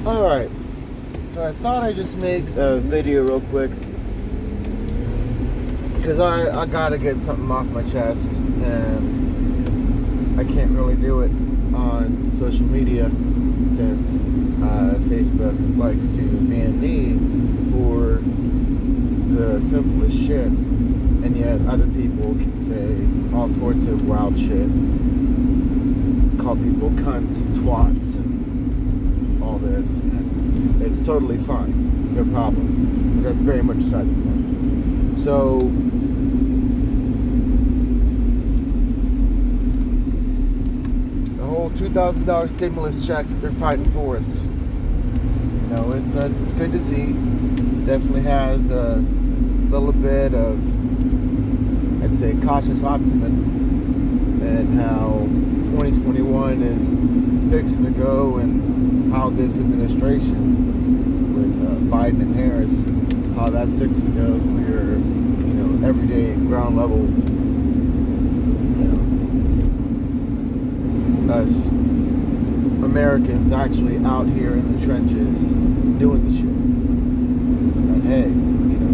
Alright, so I thought I'd just make a video real quick because I gotta get something off my chest and I can't really do it on social media since Facebook likes to ban me for the simplest shit, and yet other people can say all sorts of wild shit, call people cunts, twats, and all this, and it's totally fine, no problem. That's very much aside the point. So the whole $2,000 stimulus checks that they're fighting for us, you know, it's good to see. Definitely has a little bit of, I'd say, cautious optimism and how 2021 is fixing to go, and how this administration with Biden and Harris, how that's fixing to go for your, everyday ground level, us Americans actually out here in the trenches doing the shit. And hey,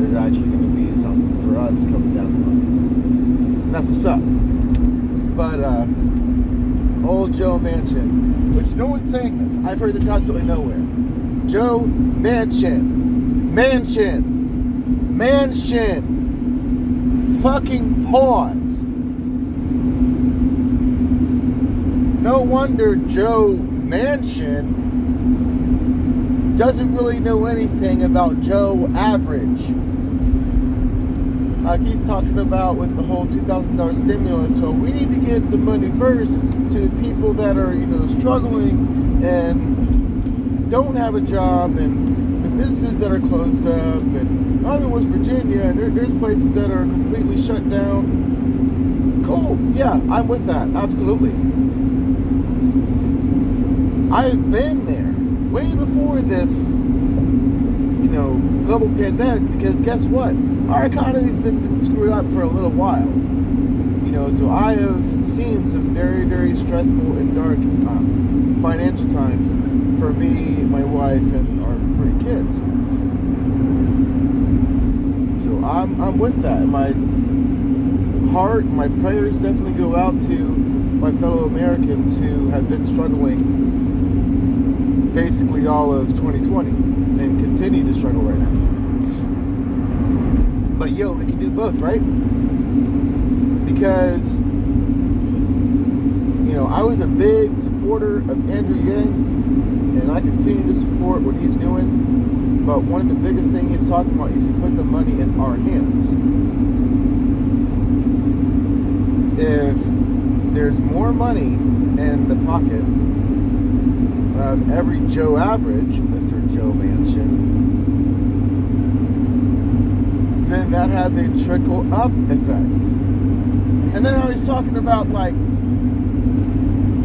there's actually going to be something for us coming down the line. And that's what's up. But, old Joe Manchin, which no one's saying this. I've heard this absolutely nowhere. Joe Manchin. Fucking pause. No wonder Joe Manchin doesn't really know anything about Joe Average. Like he's talking about with the whole $2,000 stimulus. So we need to give the money first to the people that are, struggling and don't have a job, and the businesses that are closed up. And I'm in West Virginia, and there's places that are completely shut down. Cool. Yeah, I'm with that. Absolutely. I've been there way before this, global pandemic, because guess what? Our economy's been screwed up for a little while. So I have seen some very, very stressful and dark financial times for me, my wife, and our 3 kids. So I'm with that. My heart, my prayers definitely go out to my fellow Americans who have been struggling basically all of 2020 and continue to struggle right now. But we can do both, right? Because, I was a big supporter of Andrew Yang, and I continue to support what he's doing. But one of the biggest things he's talking about is to put the money in our hands. If there's more money in the pocket of every Joe Average, Mr. Joe Manchin, then that has a trickle-up effect. And then how he's talking about,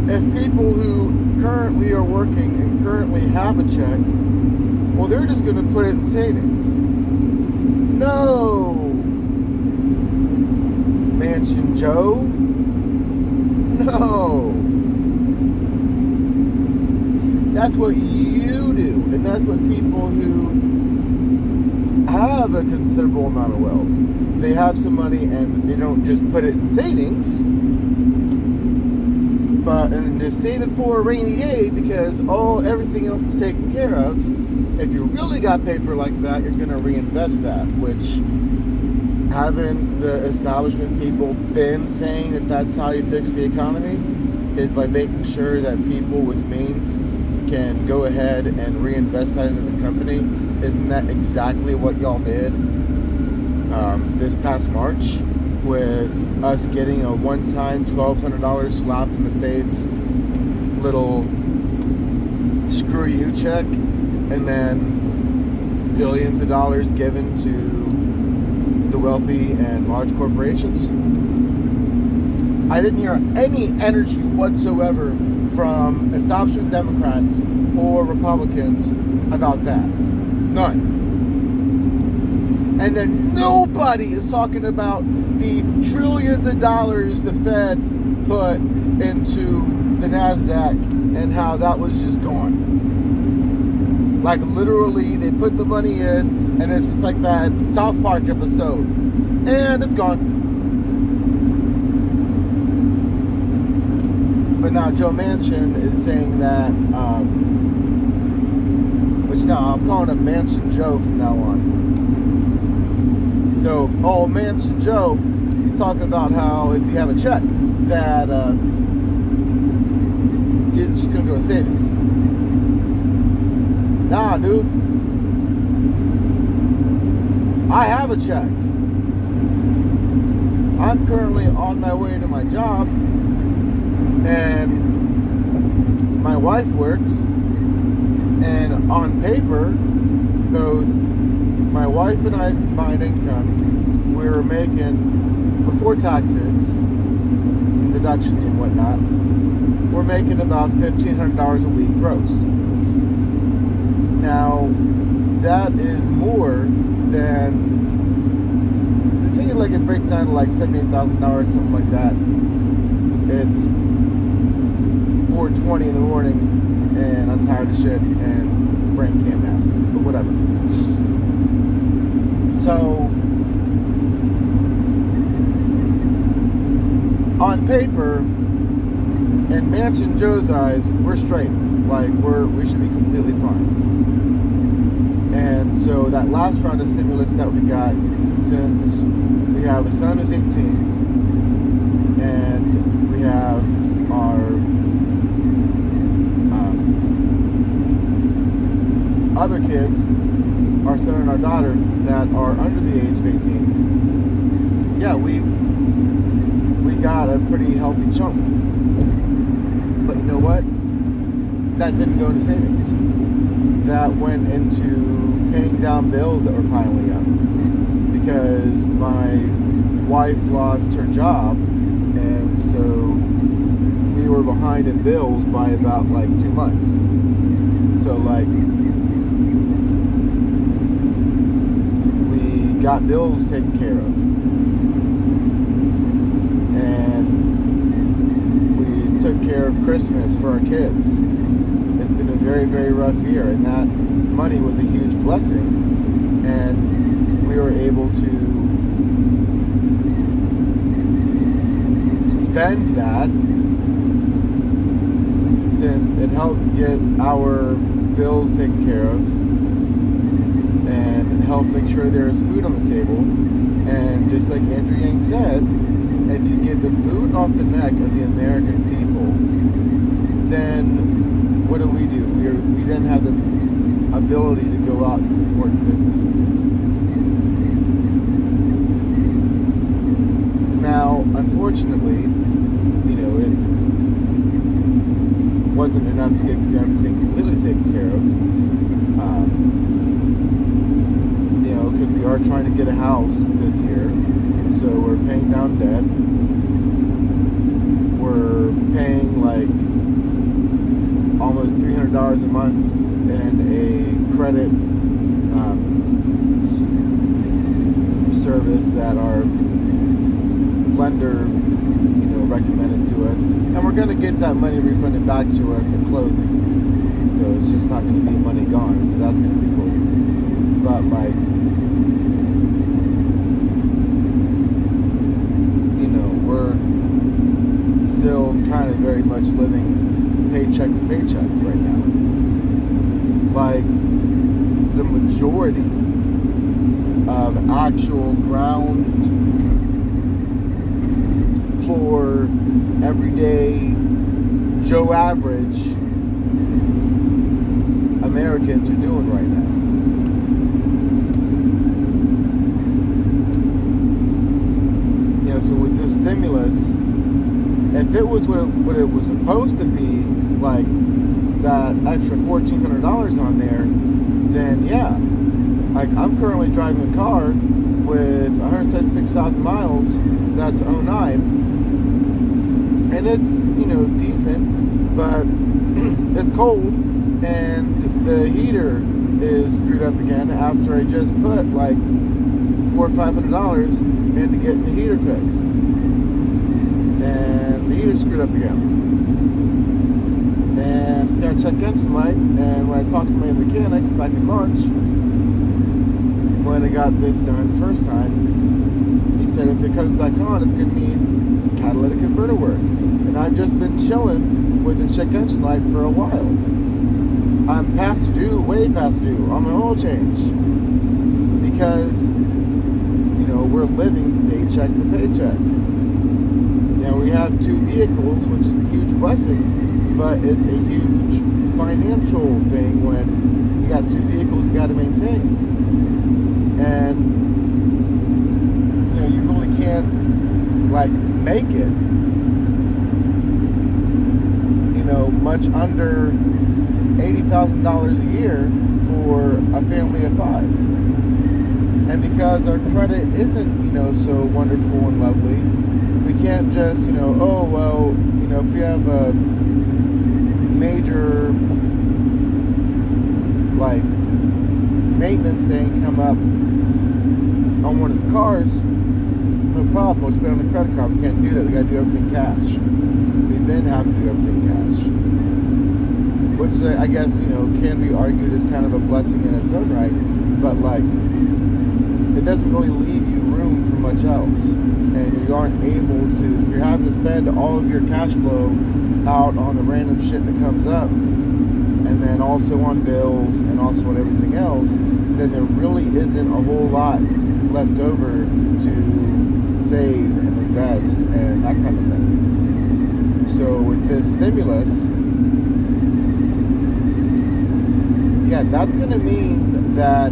if people who currently are working and currently have a check, well, they're just going to put it in savings. No! Manchin Joe? No! That's what you do, and that's what people who have a considerable amount of wealth, they have some money and they don't just put it in savings, but and just save it for a rainy day because everything else is taken care of. If you really got paper like that, you're going to reinvest that, which haven't the establishment people been saying that that's how you fix the economy, is by making sure that people with means can go ahead and reinvest that into the company. Isn't that exactly what y'all did this past March with us getting a one-time $1,200 slap in the face little screw you check, and then billions of dollars given to the wealthy and large corporations? I didn't hear any energy whatsoever from establishment Democrats or Republicans about that. None. And then nobody is talking about the trillions of dollars the Fed put into the NASDAQ and how that was just gone. Like literally, they put the money in, and it's just like that South Park episode, and it's gone. But now Joe Manchin is saying that, which now I'm calling him Manchin Joe from now on. So, Manchin Joe, he's talking about how if you have a check, that it's just going to go in savings. Nah, dude. I have a check. I'm currently on my way to my job, and my wife works, and on paper, both my wife and I's combined income, we were making, before taxes and deductions and whatnot, we're making about $1,500 a week gross. Now, that is more than, I think it breaks down to like $78,000, something like that. It's 4:20 in the morning, and I'm tired of shit, and brain can't math, but whatever. So, on paper, in Manchin Joe's eyes, we're straight. Like, we should be completely fine. And so that last round of stimulus that we got, since we have a son who's 18, and we have our other kids, our son and our daughter, that are under the age of 18, yeah, we got a pretty healthy chunk. But you know what? That didn't go into savings. That went into paying down bills that were piling up. Because my wife lost her job, and so we were behind in bills by about like 2 months. So like, we got bills taken care of. And we took care of Christmas for our kids. It's been a very, very rough year, and that money was a huge blessing. And we were able to spend that, since it helped get our bills taken care of, and it helped make sure there's food on the table. And just like Andrew Yang said, if you get the boot off the neck of the American people, then what do? We then have the ability to go out and support businesses. Now, unfortunately, it wasn't enough to get everything completely taken care of. Because we are trying to get a house this year, so we're paying down debt. We're paying like almost $300 a month in a credit service that our lender, recommended to us, and we're going to get that money refunded back to us at closing. So it's just not going to be money gone. So that's going to be cool. But we're still kind of very much living paycheck to paycheck right now. Like, the majority of actual ground floor, everyday, Joe average Americans are doing right now. So with this stimulus, if it was what it was supposed to be, like that extra $1,400 on there, then yeah. Like, I'm currently driving a car with 176,000 miles. That's 09, and it's decent, but it's cold, and the heater is screwed up again after I just put like $400 or $500 into getting the heater fixed, and the heater's screwed up again, and it's got a check engine light, and when I talked to my mechanic back in March, when I got this done the first time, he said if it comes back on, it's going to need catalytic converter work. And I've just been chilling with this check engine light for a while. I'm past due, way past due, on my oil change. Because, we're living paycheck to paycheck. We have 2 vehicles, which is a huge blessing, but it's a huge financial thing when you got 2 vehicles you got to maintain. And, you really can't, make it, much under $80,000 a year for a family of 5. And because our credit isn't, so wonderful and lovely, we can't just, if we have a major, maintenance thing come up on one of the cars, no problem, we'll spend on the credit card. We can't do that. We got to do everything cash. We then have to do everything cash. Which I guess, can be argued as kind of a blessing in its own right, but it doesn't really leave you room for much else. And you aren't able to, if you're having to spend all of your cash flow out on the random shit that comes up, and then also on bills and also on everything else, then there really isn't a whole lot left over to save and invest and that kind of thing. So with this stimulus, that's going to mean that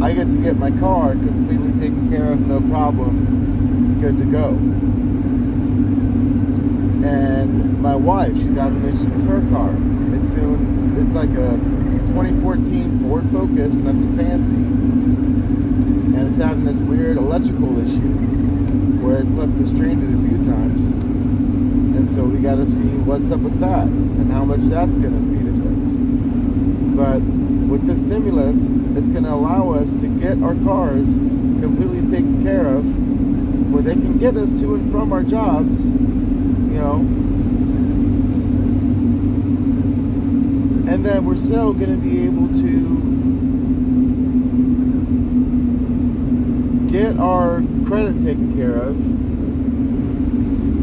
I get to get my car completely taken care of, no problem, good to go. And my wife, she's having issues with her car. It's like a 2014 Ford Focus, nothing fancy. And it's having this weird electrical issue where it's left us stranded a few times. And so we got to see what's up with that and how much that's going to be to fix. But with this stimulus, it's going to allow us to get our cars completely taken care of, where they can get us to and from our jobs, and then we're still going to be able to get our credit taken care of,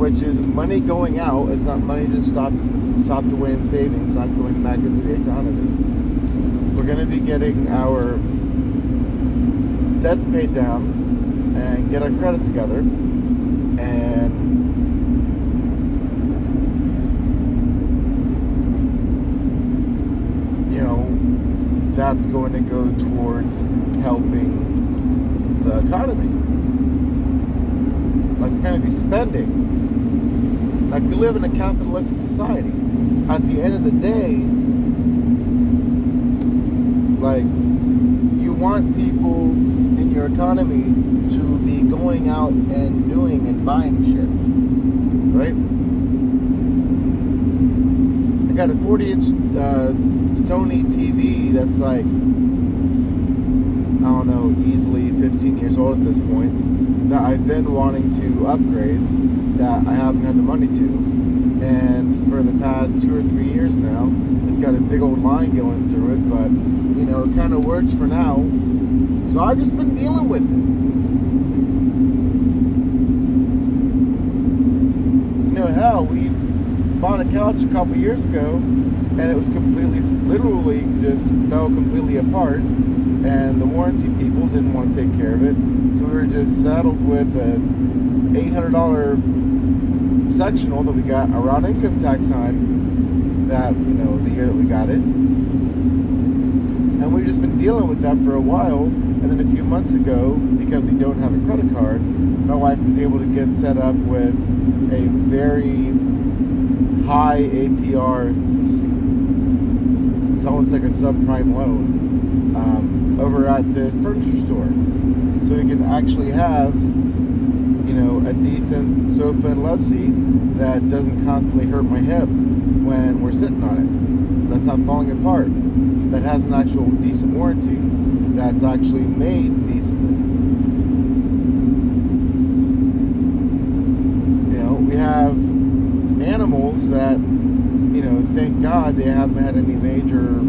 which is money going out. It's not money just stopped away in savings, not going back into the economy. We're going to be getting our debts paid down and get our credit together, and that's going to go towards helping the economy. We're going to be spending. We live in a capitalistic society. At the end of the day, you want people in your economy to be going out and doing and buying shit, right? I got a 40-inch Sony TV that's easily 15 years old at this point, that I've been wanting to upgrade, that I haven't had the money to. And for the past 2 or 3 years now, it's got a big old line going through it, but it kind of works for now. So I've just been dealing with it. Hell, we bought a couch a couple years ago, and it was literally just fell completely apart, and the warranty people didn't want to take care of it, so we were just saddled with a $800 sectional that we got around income tax time, that the year that we got it, and we've just been dealing with that for a while. And then a few months ago, because we don't have a credit card, my wife was able to get set up with a very high APR, it's almost like a subprime loan, over at this furniture store. So we can actually have, a decent sofa and love seat that doesn't constantly hurt my hip when we're sitting on it. That's not falling apart. That has an actual decent warranty. That's actually made decently. We have animals that, thank God they haven't had any major,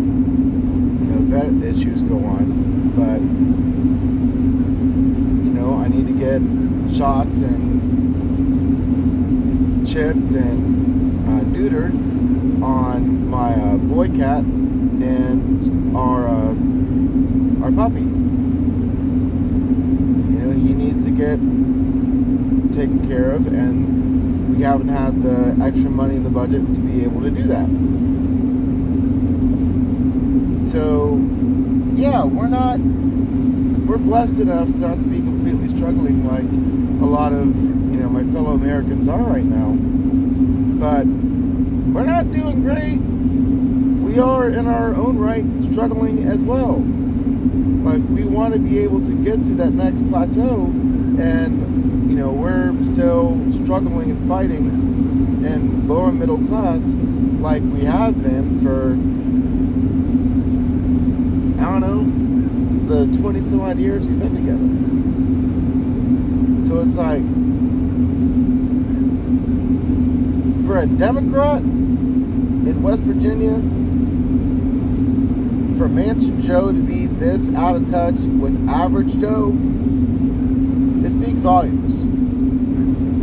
vet issues go on. But, I need to get shots and chipped and neutered on my boy cat and our puppy. He needs to get taken care of, and we haven't had the extra money in the budget to be able to do that. So, yeah, we're blessed enough not to be completely struggling like a lot of, my fellow Americans are right now. But we're not doing great. We are, in our own right, struggling as well. Like, we want to be able to get to that next plateau, and, we're still struggling and fighting in lower middle class like we have been for, I don't know, the 20-some odd years we've been together. So it's like, for a Democrat in West Virginia, for Mansion Joe to be this out of touch with average Joe, it speaks volumes.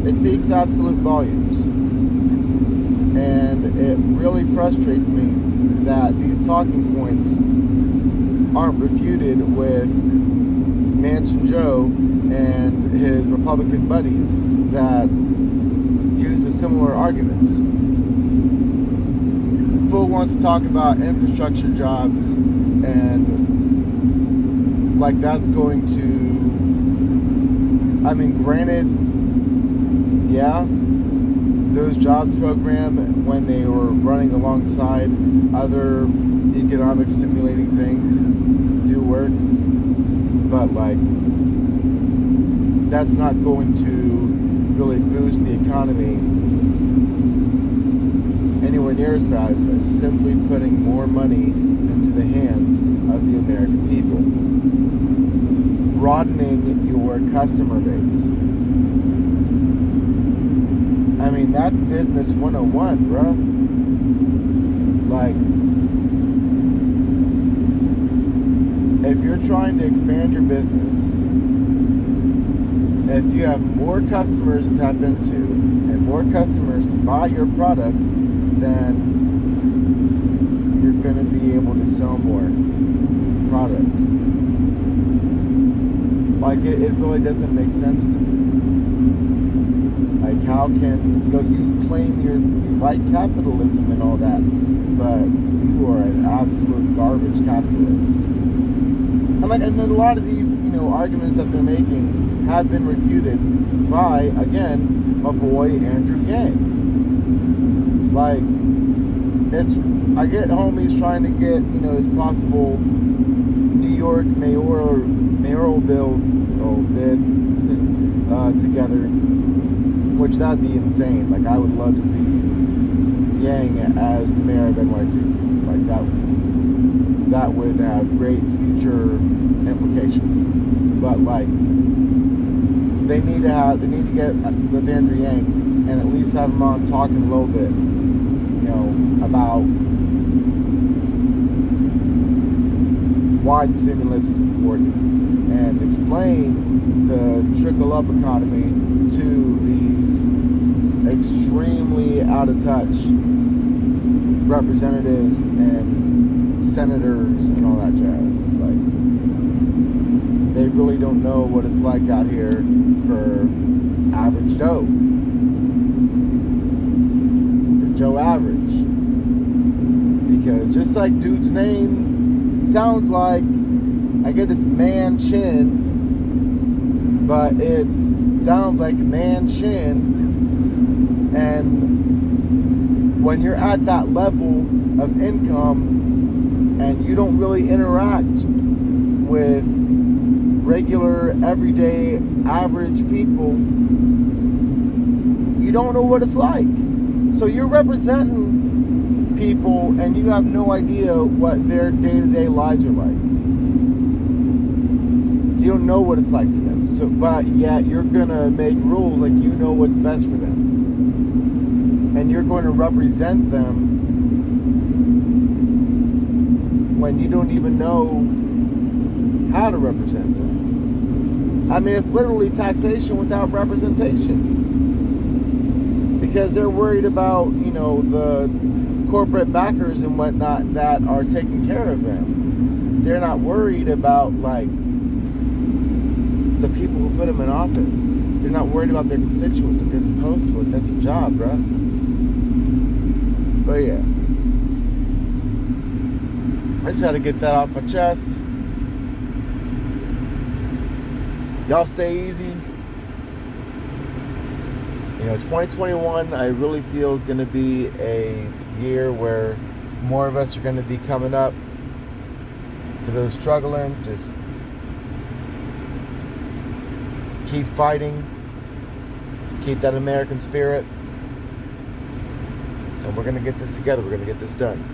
It speaks absolute volumes. And it really frustrates me that these talking points aren't refuted with Mansion Joe and his Republican buddies that use the similar arguments. Fool wants to talk about infrastructure jobs and like that's going to, granted, yeah, those jobs program, when they were running alongside other economic stimulating things, do work, but that's not going to really boost the economy anywhere near as fast as simply putting more money into the hands of the American people. Broadening your customer base. That's business 101, bro. If you're trying to expand your business, if you have more customers to tap into and more customers to buy your product, then you're going to be able to sell more product. It really doesn't make sense to me. How can, you claim you like capitalism and all that, but you are an absolute garbage capitalist. And then a lot of these, arguments that they're making have been refuted by, again, my boy Andrew Yang. I get homies trying to get, his possible New York mayoral bill bid together, which that'd be insane. I would love to see Yang as the mayor of NYC. That would have great future implications. But they need to get with Andrew Yang and at least have him on talking a little bit, about why the stimulus is important and explain the trickle-up economy to these extremely out-of-touch representatives and senators and all that jazz. They really don't know what it's like out here for average Joe. For Joe Average. Because just like dude's name sounds like, I get it's Man Chin, but it sounds like Man Shin. And when you're at that level of income and you don't really interact with regular, everyday, average people, you don't know what it's like. So you're representing people and you have no idea what their day-to-day lives are like. You don't know what it's like for them. So, but yet you're gonna make rules like you know what's best for them. And you're going to represent them when you don't even know how to represent them. I mean, it's literally taxation without representation, because they're worried about, the corporate backers and whatnot that are taking care of them. They're not worried about, like, the people who put them in office. They're not worried about their constituents that they're supposed to. That's your job, bruh. But yeah, I just had to get that off my chest. Y'all stay easy. 2021, I really feel is going to be a year where more of us are going to be coming up. For those struggling, just keep fighting. Keep that American spirit. And we're going to get this together. We're going to get this done.